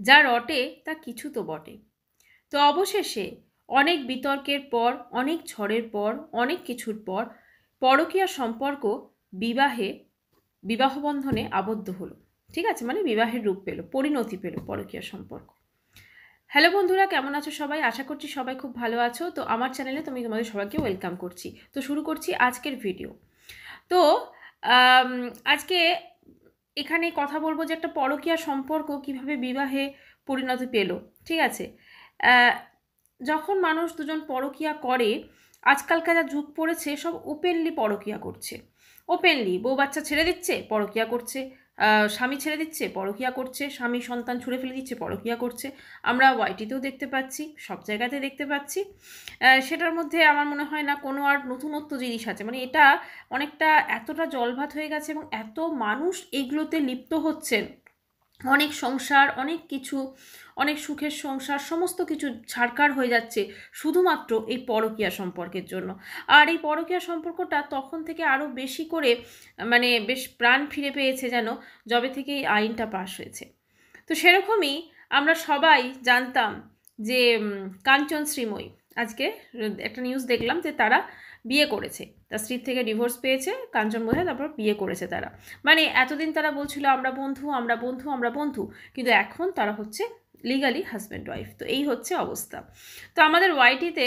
যা রটে তা কিছু তো বটে। তো অবশেষে অনেক বিতর্কের পর, অনেক ঝড়ের পর, অনেক কিছুর পর পরকীয়া সম্পর্ক বিবাহ বন্ধনে আবদ্ধ হলো। ঠিক আছে, মানে বিবাহের রূপ পেল, পরিণতি পেল পরকীয়া সম্পর্ক। হ্যালো বন্ধুরা, কেমন আছো সবাই? আশা করছি সবাই খুব ভালো আছো। তো আমার চ্যানেলে তোমাদের সবাইকে ওয়েলকাম করছি। তো শুরু করছি আজকের ভিডিও। তো আম, আজকে এখানে কথা বলবো যে একটা পরকীয়া সম্পর্ক কিভাবে বিবাহে পরিণতি পেল। ঠিক আছে, আহ, যখন মানুষ দুজন পরকীয়া করে, আজকালকার যা যুগ পড়েছে, সব ওপেনলি পরকীয়া করছে। ওপেনলি বউ বাচ্চা ছেড়ে দিচ্ছে, পরকীয়া করছে। স্বামী ছেড়ে দিচ্ছে, পরকীয়া করছে। স্বামী সন্তান ছুঁড়ে ফেলে দিচ্ছে, পরকীয়া করছে। আমরা ওয়াইটিতেও দেখতে পাচ্ছি, সব জায়গাতে দেখতে পাচ্ছি। সেটার মধ্যে আমার মনে হয় না কোনো আর নতুনত্ব জিনিস আছে। মানে এটা অনেকটা এতটা জলভাত হয়ে গেছে এবং এত মানুষ এইগুলোতে লিপ্ত হচ্ছেন, অনেক সংসার, অনেক কিছু, অনেক সুখের সংসার, সমস্ত কিছু ছাড়খাড় হয়ে যাচ্ছে শুধুমাত্র এই পরকীয়া সম্পর্কের জন্য। আর এই পরকীয়া সম্পর্কটা তখন থেকে আরও বেশি করে মানে বেশ প্রাণ ফিরে পেয়েছে যেন যবে থেকে এই আইনটা পাশ হয়েছে। তো সেরকমই আমরা সবাই জানতাম যে কাঞ্চন শ্রীময়ী আজকে একটা নিউজ দেখলাম যে তারা বিয়ে করেছে, তার স্ত্রীর থেকে ডিভোর্স পেয়েছে কাঞ্চন বোধহয়, তারপর বিয়ে করেছে তারা। মানে এতদিন তারা বলছিল আমরা বন্ধু, আমরা বন্ধু, আমরা বন্ধু, কিন্তু এখন তারা হচ্ছে লিগালি হাজব্যান্ড ওয়াইফ। তো এই হচ্ছে অবস্থা। তো আমাদের ওয়াইটিতে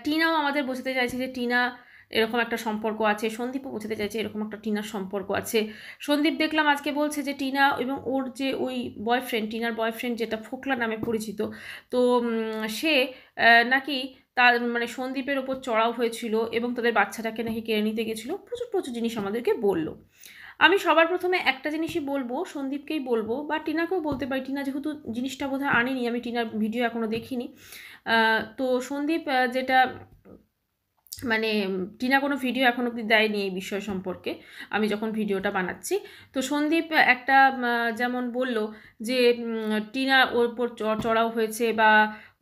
টিনাও আমাদের বোঝাতে চাইছে যে টিনা এরকম একটা সম্পর্ক আছে, সন্দীপও বোঝাতে চাইছে এরকম একটা টিনার সম্পর্ক আছে। সন্দীপ দেখলাম আজকে বলছে যে টিনা এবং ওর যে ওই বয়ফ্রেন্ড, টিনার বয়ফ্রেন্ড যেটা ফোকলা নামে পরিচিত, তো সে নাকি তার মানে সন্দীপের ওপর চড়াও হয়েছিল এবং তাদের বাচ্চাটাকে নাকি কেড়ে নিতে গেছিলো। প্রচুর প্রচুর জিনিস আমাদেরকে বললো। আমি সবার প্রথমে একটা জিনিসই বলবো, সন্দীপকেই বলবো বা টিনাকেও বলতে পারি। টিনা যেহেতু জিনিসটা বোধহয় আনেনি, আমি টিনার ভিডিও এখনও দেখিনি। তো সন্দীপ যেটা মানে টিনা কোনো ভিডিও এখন অব্দি দেয়নি এই বিষয় সম্পর্কে, আমি যখন ভিডিওটা বানাচ্ছি। তো সন্দীপ একটা যেমন বলল যে টিনা ওর উপর চড়াও হয়েছে বা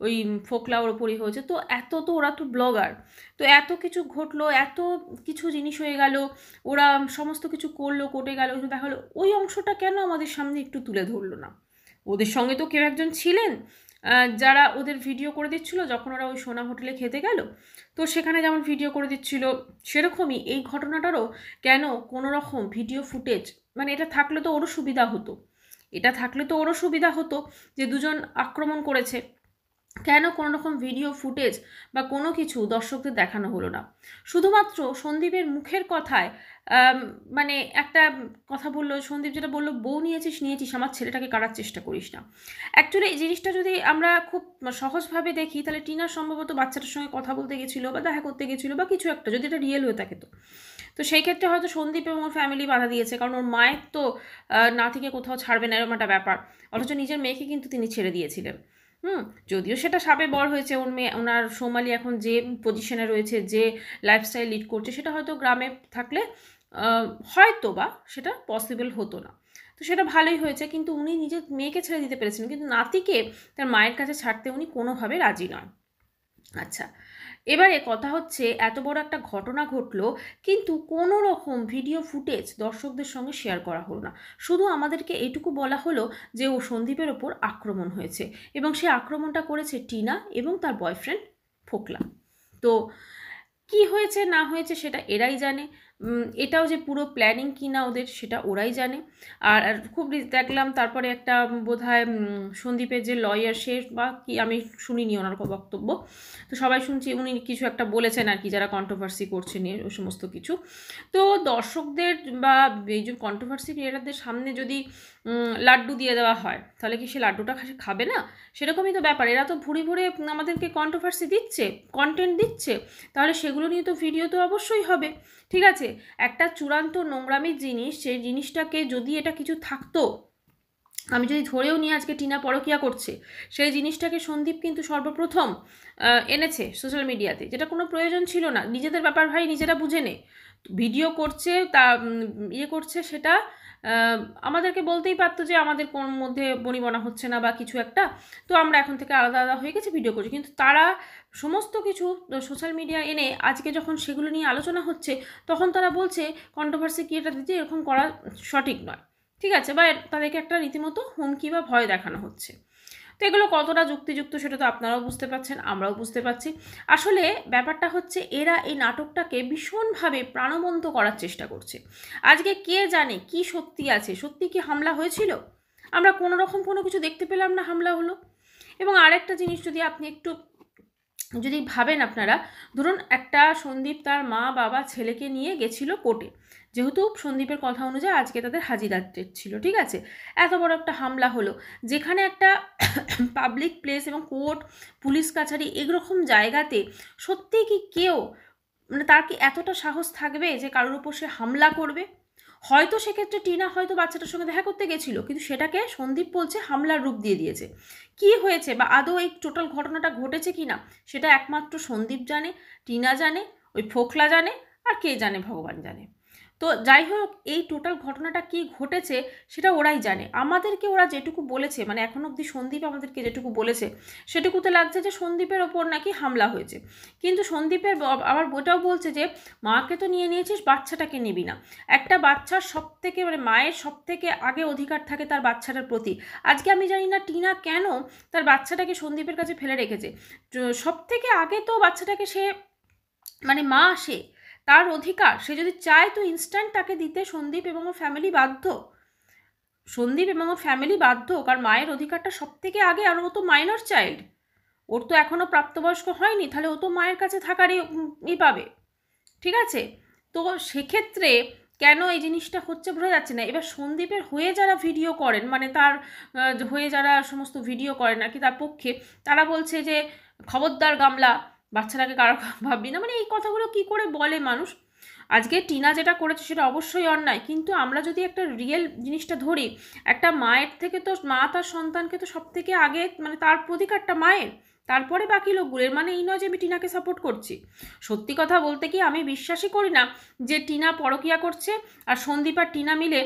ওই ফোকলা ওর উপরই হয়েছে। তো এত তো ওরা তো ব্লগার, তো এত কিছু ঘটলো, এত কিছু জিনিস হয়ে গেল, ওরা সমস্ত কিছু করলো, কোর্টে গেল, কিন্তু দেখা হলো ওই অংশটা কেন আমাদের সামনে একটু তুলে ধরলো না? ওদের সঙ্গে তো কেউ একজন ছিলেন যারা ওদের ভিডিও করে দিচ্ছিল যখন ওরা ওই সোনা হোটেলে খেতে গেল। তো সেখানে যেমন ভিডিও করে দিচ্ছিল, সেরকমই এই ঘটনাটারও কেন কোনো রকম ভিডিও ফুটেজ, মানে এটা থাকলে তো ওরও সুবিধা হতো। এটা থাকলে তো ওরও সুবিধা হতো যে দুজন আক্রমণ করেছে, কেন কোনো রকম ভিডিও ফুটেজ বা কোনো কিছু দর্শকদের দেখানো হলো না? শুধুমাত্র সন্দীপের মুখের কথায় মানে একটা কথা বললো সন্দীপ, যেটা বললো বউ নিয়েছিস নিয়েছিস, আমার ছেলেটাকে কাটার চেষ্টা করিস না। অ্যাকচুয়ালি এই জিনিসটা যদি আমরা খুব সহজভাবে দেখি, তাহলে টিনা সম্ভবত বাচ্চাটার সঙ্গে কথা বলতে গেছিলো বা দেখা করতে গেছিলো বা কিছু একটা, যদি এটা রিয়েল হয়ে থাকে। তো তো সেই ক্ষেত্রে হয়তো সন্দীপ এবং ওর ফ্যামিলি বাধা দিয়েছে, কারণ ওর মায়ের তো না থেকে কোথাও ছাড়বে না এরকম একটা ব্যাপার। অথচ নিজের মেয়েকে কিন্তু তিনি ছেড়ে দিয়েছিলেন। যদিও সেটা সাবে বর হয়েছে, ওর মেয়ে, ওনার সোমালি এখন যে পজিশনে রয়েছে, যে লাইফস্টাইল লিড করছে, সেটা হয়তো গ্রামে থাকলে হয়তো বা সেটা পসিবল হতো না। তো সেটা ভালোই হয়েছে, কিন্তু উনি নিজের মেয়েকে ছেড়ে দিতে পেরেছিলেন, কিন্তু নাতিকে তার মায়ের কাছে ছাড়তে উনি কোনোভাবে রাজি নন। আচ্ছা, এবারে কথা হচ্ছে এত বড় একটা ঘটনা ঘটলো, কিন্তু কোনো রকম ভিডিও ফুটেজ দর্শকদের সঙ্গে শেয়ার করা হলো না। শুধু আমাদেরকে এইটুকু বলা হলো যে ও সন্দীপের ওপর আক্রমণ হয়েছে এবং সে আক্রমণটা করেছে টিনা এবং তার বয়ফ্রেন্ড ফোকলা। তো কি হয়েছে না হয়েছে সেটা এরাই জানে। এটাও যে পুরো প্ল্যানিং কি না ওদের, সেটা ওরাই জানে। আর খুব দেখলাম তারপরে একটা বোধহয় সন্দীপের যে লয়ার, সে বা কি আমি শুনিনি ওনার বক্তব্য, তো সবাই শুনছি উনি কিছু একটা বলেছেন আর কি, যারা কন্ট্রোভার্সি করছে নিয়ে ওই সমস্ত কিছু। তো দর্শকদের বা এই যে কন্ট্রোভার্সি ক্রিয়েটারদের সামনে যদি লাড্ডু দিয়ে দেওয়া হয়, তাহলে কি সে লাড্ডুটা খাবে না? সেরকমই তো ব্যাপার, এরা তো ভুরি ভরে আমাদেরকে কন্ট্রোভার্সি দিচ্ছে, কন্টেন্ট দিচ্ছে, তাহলে সেগুলো নিয়ে তো ভিডিও তো অবশ্যই হবে। ঠিক আছে, একটা চূড়ান্ত নোংরামির জিনিস, সেই জিনিসটাকে যদি এটা কিছু থাকতো, আমি যদি ধরেও নিয়ে আজকে টিনা পরকীয়া করছে, সেই জিনিসটাকে সন্দীপ কিন্তু সর্বপ্রথম এনেছে সোশ্যাল মিডিয়াতে, যেটা কোনো প্রয়োজন ছিল না। নিজেদের ব্যাপার ভাই, নিজেরা বুঝে নে। ভিডিও করছে তা ইয়ে করছে, সেটা আমাদেরকে বলতেই পারতো যে আমাদের কোন মধ্যে বনিবনা হচ্ছে না বা কিছু একটা, তো আমরা এখন থেকে আলাদা আলাদা হয়ে গেছি, ভিডিও করছি। কিন্তু তারা সমস্ত কিছু সোশ্যাল মিডিয়া এনে আজকে যখন সেগুলো নিয়ে আলোচনা হচ্ছে, তখন তারা বলছে কন্ট্রোভার্সি ক্রিয়েটারদের যে এরকম করা সঠিক নয়। ঠিক আছে, বা তাদেরকে একটা রীতিমতো হুমকি বা ভয় দেখানো হচ্ছে। তো এগুলো কতটা যুক্তিযুক্ত সেটা তো আপনারাও বুঝতে পারছেন, আমরাও বুঝতে পারছি। আসলে ব্যাপারটা হচ্ছে এরা এই নাটকটাকে ভীষণভাবে প্রাণবন্ত করার চেষ্টা করছে। আজকে কে জানে কি সত্যি আছে, সত্যি কি হামলা হয়েছিল? আমরা কোনো রকম কোনো কিছু দেখতে পেলাম না, হামলা হলো। এবং আরেকটা জিনিস যদি আপনি একটু যদি ভাবেন আপনারা, ধরুন একটা সন্দীপ তার মা বাবা ছেলেকে নিয়ে গেছিল কোর্টে, যেহেতু সন্দীপের কথা অনুযায়ী আজকে তাদের হাজিরা ডেট ছিল, ঠিক আছে, এত বড় একটা হামলা হলো, যেখানে একটা পাবলিক প্লেস এবং কোর্ট, পুলিশ কাছারি এরকম জায়গাতে সত্যিই কি কেউ, মানে তার কি এতটা সাহস থাকবে যে কারোর উপর সে হামলা করবে? হয়তো সেক্ষেত্রে টিনা হয়তো বাচ্চাটার সঙ্গে দেখা করতে গেছিল, কিন্তু সেটাকে সন্দীপ বলছে হামলার রূপ দিয়ে দিয়েছে। কি হয়েছে বা আদৌ এই টোটাল ঘটনাটা ঘটেছে কি না সেটা একমাত্র সন্দীপ জানে, টিনা জানে, ওই ফোকলা জানে, আর কে জানে, ভগবান জানে। তো যাই হোক, এই টোটাল ঘটনাটা কি ঘটেছে সেটা ওরাই জানে। আমাদেরকে ওরা যেটুকু বলেছে, মানে এখন অবধি সন্দীপ আমাদেরকে যেটুকু বলেছে সেটুকুতে লাগছে যে সন্দীপের ওপর নাকি হামলা হয়েছে। কিন্তু সন্দীপের আবার ওটাও বলছে যে মাকে তো নিয়ে নিয়েছিস, বাচ্চাটাকে নিবি না। একটা বাচ্চার সব থেকে, মানে মায়ের সব থেকে আগে অধিকার থাকে তার বাচ্চাটার প্রতি। আজকে আমি জানি না টিনা কেন তার বাচ্চাটাকে সন্দীপের কাছে ফেলে রেখেছে। সব থেকে আগে তো বাচ্চাটাকে সে, মানে মা সে, তার অধিকার, সে যদি চায় তো ইনস্ট্যান্ট তাকে দিতে সন্দীপ এবং ওর ফ্যামিলি বাধ্য। সন্দীপ এবং ওর ফ্যামিলি বাধ্য, কারণ মায়ের অধিকারটা সব থেকে আগে। আর ও তো মাইনর চাইল্ড, ওর তো এখনও প্রাপ্তবয়স্ক হয়নি, তাহলে ও তো মায়ের কাছে থাকারই পাবে, ঠিক আছে। তো সেক্ষেত্রে কেন এই জিনিসটা হচ্ছে বোঝা যাচ্ছে না। এবার সন্দীপের হয়ে যারা ভিডিও করেন, মানে তার হয়ে যারা সমস্ত ভিডিও করেন আর কি তার পক্ষে, তারা বলছে যে খবরদার গামলা, বাচ্চাটাকে কারো ভাববি না। মানে এই কথাগুলো কি করে বলে মানুষ? আজকে টিনা যেটা করেছে সেটা অবশ্যই অন্যায়, কিন্তু আমরা যদি একটা রিয়েল জিনিসটা ধরি, একটা মায়ের থেকে তো, মা তার সন্তানকে তো সব থেকে আগে, মানে তার অধিকারটা মায়ের, তারপরে বাকি লোকগুলোর। মানে এই নয় যে আমি টিনাকে সাপোর্ট করছি। সত্যি কথা বলতে কি, আমি বিশ্বাসই করি না যে টিনা পরকিয়া করছে আর সন্দীপ আর টিনা মিলে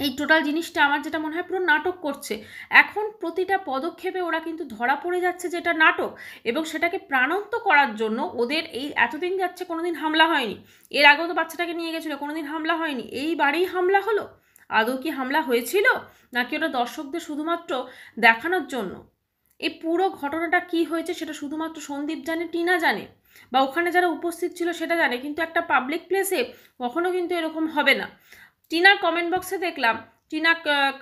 এই টোটাল জিনিসটা, আমার যেটা মনে হয় পুরো নাটক করছে। এখন প্রতিটা পদক্ষেপে ওরা কিন্তু ধরা পড়ে যাচ্ছে যেটা নাটক, এবং সেটাকে প্রাণান্ত করার জন্য ওদের এই এতদিন যাচ্ছে কোনোদিন হামলা হয়নি। এর আগেও তো বাচ্চাটাকে নিয়ে গেছিলো, কোনোদিন হামলা হয়নি, এইবারেই হামলা হলো। আদৌ কি হামলা হয়েছিল, নাকি ওটা দর্শকদের শুধুমাত্র দেখানোর জন্য? এই পুরো ঘটনাটা কি হয়েছে সেটা শুধুমাত্র সন্দীপ জানে, টিনা জানে, বা ওখানে যারা উপস্থিত ছিল সেটা জানে। কিন্তু একটা পাবলিক প্লেসে কখনো কিন্তু এরকম হবে না। টিনার কমেন্ট বক্সে দেখলাম, টিনা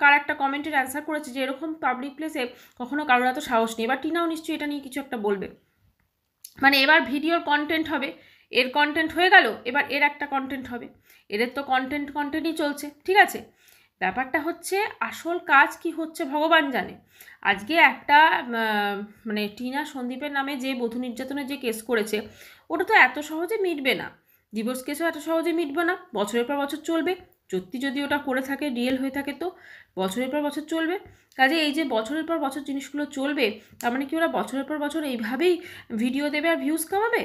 কার একটা কমেন্টের অ্যান্সার করেছে যে এরকম পাবলিক প্লেসে কখনো কারোর এত সাহস নেই। এবার টিনাও নিশ্চয়ই এটা নিয়ে কিছু একটা বলবে। মানে এবার ভিডিওর কন্টেন্ট হবে, এর কন্টেন্ট হয়ে গেল, এবার এর একটা কন্টেন্ট হবে। এদের তো কন্টেন্টই চলছে, ঠিক আছে। ব্যাপারটা হচ্ছে আসল কাজ কি হচ্ছে ভগবান জানে। আজকে একটা মানে টিনা সন্দীপের নামে যে বধূ নির্যাতনের যে কেস করেছে, ওটা তো এত সহজে মিটবে না। ডিভোর্স কেসও এত সহজে মিটবে না, বছরের পর বছর চলবে। সত্যি যদি ওটা করে থাকে, রিয়েল হয়ে থাকে, তো বছরের পর বছর চলবে। কাজে এই যে বছরের পর বছর জিনিসগুলো চলবে, তার মানে কি ওরা বছরের পর বছর এইভাবেই ভিডিও দেবে আর ভিউজ কামাবে?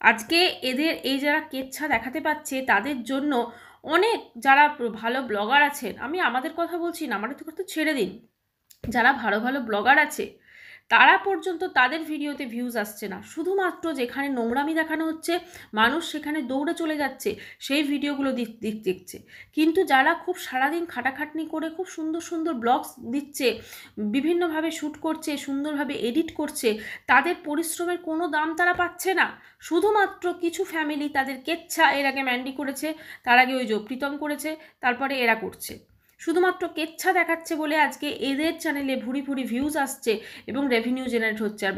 আজকে এদের এই যারা কেচ্ছা দেখাতে পাচ্ছে তাদের জন্য অনেক যারা ভালো ব্লগার আছেন, আমি আমাদের কথা বলছি না, আমাদের তো ছেড়ে দিন, যারা ভালো ভালো ব্লগার আছে তারা পর্যন্ত তাদের ভিডিওতে ভিউজ আসছে না। শুধুমাত্র যেখানে নোংরামি দেখানো হচ্ছে, মানুষ সেখানে দৌড়ে চলে যাচ্ছে, সেই ভিডিওগুলো দেখছে। কিন্তু যারা খুব সারাদিন খাটাখাটনি করে খুব সুন্দর সুন্দর ব্লগস দিচ্ছে, বিভিন্নভাবে শ্যুট করছে, সুন্দরভাবে এডিট করছে, তাদের পরিশ্রমের কোনো দাম তারা পাচ্ছে না। শুধুমাত্র কিছু ফ্যামিলি তাদের কেচ্ছা, এর আগে ম্যান্ডি করেছে, তার আগে ওই যে প্রীতম করেছে, তারপরে এরা করছে। শুধুমাত্র কেচ্ছা দেখাচ্ছে বলে আজকে এদের চ্যানেলে ভুরি ভুরি ভিউজ আসছে এবং রেভিনিউ জেনারেট হচ্ছে। আর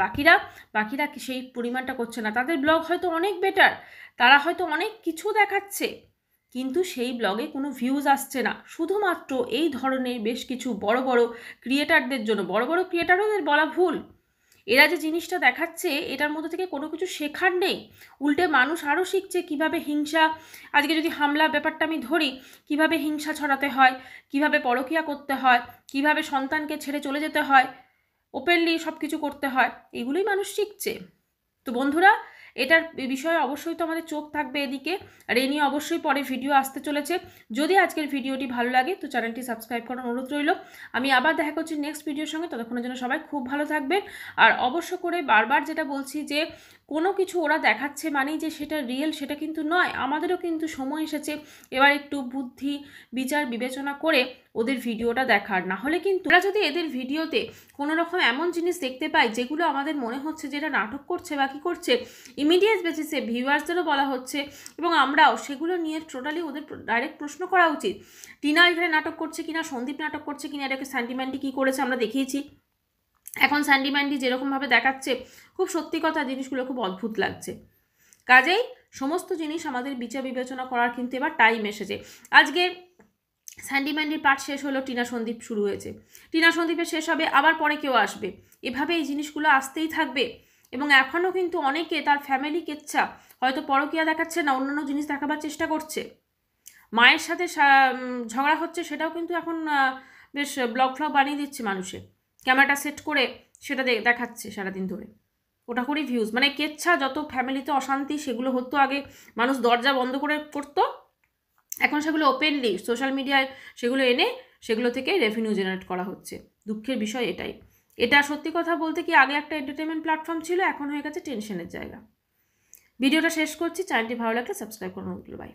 বাকিরা সেই পরিমাণটা করছে না। তাদের ব্লগ হয়তো অনেক বেটার, তারা হয়তো অনেক কিছু দেখাচ্ছে, কিন্তু সেই ব্লগে কোনো ভিউজ আসছে না। শুধুমাত্র এই ধরনের বেশ কিছু বড় বড় ক্রিয়েটারদের জন্য, বড় বড় ক্রিয়েটারদের বলা ভুল, এরা যে জিনিসটা দেখাচ্ছে এটার মধ্যে থেকে কোনো কিছু শেখার নেই। উল্টে মানুষ আরও শিখছে কিভাবে হিংসা, আজকে যদি হামলা ব্যাপারটা আমি ধরি, কিভাবে হিংসা ছড়াতে হয়, কিভাবে পরকীয়া করতে হয়, কিভাবে সন্তানকে ছেড়ে চলে যেতে হয়, ওপেনলি সব কিছু করতে হয়, এগুলোই মানুষ শিখছে। তো বন্ধুরা, এটার বিষয়ে অবশ্যই তো আমাদের চোখ থাকবে এদিকে, আর এ নিয়ে অবশ্যই পরে ভিডিও আসতে চলেছে। যদি আজকের ভিডিওটি ভালো লাগে তো চ্যানেলটি সাবস্ক্রাইব করার অনুরোধ রইল। আমি আবার দেখা করছি নেক্সট ভিডিওর সঙ্গে, ততক্ষণের জন্য সবাই খুব ভালো থাকবেন। আর অবশ্য করে বারবার যেটা বলছি যে কোনো কিছু ওরা দেখাচ্ছে মানেই যে সেটা রিয়েল সেটা কিন্তু নয়। আমাদেরও কিন্তু সময় এসেছে এবার একটু বুদ্ধি বিচার বিবেচনা করে ওদের ভিডিওটা দেখার। না হলে কিন্তু ওরা যদি এদের ভিডিওতে কোনো রকম এমন জিনিস দেখতে পাই যেগুলো আমাদের মনে হচ্ছে যে এটা নাটক করছে বা কী করছে, ইমিডিয়েট বেসিসে ভিউয়ার্সদেরও বলা হচ্ছে এবং আমরাও সেগুলো নিয়ে টোটালি ওদের ডাইরেক্ট প্রশ্ন করা উচিত। টিনা এখানে নাটক করছে কিনা, সন্দীপ নাটক করছে কিনা, এটাকে স্যান্ডিম্যান্ডি কী করেছে আমরা দেখিয়েছি। এখন স্যান্ডিম্যান্ডি যেরকমভাবে দেখাচ্ছে খুব সত্যি কথা জিনিসগুলো খুব অদ্ভুত লাগছে। কাজেই সমস্ত জিনিস আমাদের বিচার বিবেচনা করার কিন্তু এবার টাইম এসেছে। আজকে স্যান্ডিম্যান্ডির পার্ট শেষ হলো, টিনা সন্দীপ শুরু হয়েছে, টিনা সন্দীপের শেষ হবে, আবার পরে কেউ আসবে, এভাবে এই জিনিসগুলো আসতেই থাকবে। এবং এখনও কিন্তু অনেকে তার ফ্যামিলি কেচ্ছা হয়তো পরকীয়া দেখাচ্ছে না, অন্যান্য জিনিস দেখাবার চেষ্টা করছে। মায়ের সাথে ঝগড়া হচ্ছে সেটাও কিন্তু এখন বেশ ব্লগ ফ্লগ বানিয়ে দিচ্ছে মানুষে, ক্যামেরাটা সেট করে সেটা দেখাচ্ছে সারাদিন ধরে, ওটা করেই ভিউজ। মানে কেচ্ছা যত ফ্যামিলিতে অশান্তি সেগুলো হতো আগে, মানুষ দরজা বন্ধ করে করতো, এখন সেগুলো ওপেনলি সোশ্যাল মিডিয়ায় সেগুলো এনে সেগুলো থেকে রেভিনিউ জেনারেট করা হচ্ছে। দুঃখের বিষয় এটাই। এটা সত্যি কথা বলতে কি আগে একটা এন্টারটেনমেন্ট প্ল্যাটফর্ম ছিল, এখন হয়ে গেছে টেনশনের জায়গা। ভিডিওটা শেষ করছি, চ্যানেলটি ভালো লাগলে সাবস্ক্রাইব করুন। বাই।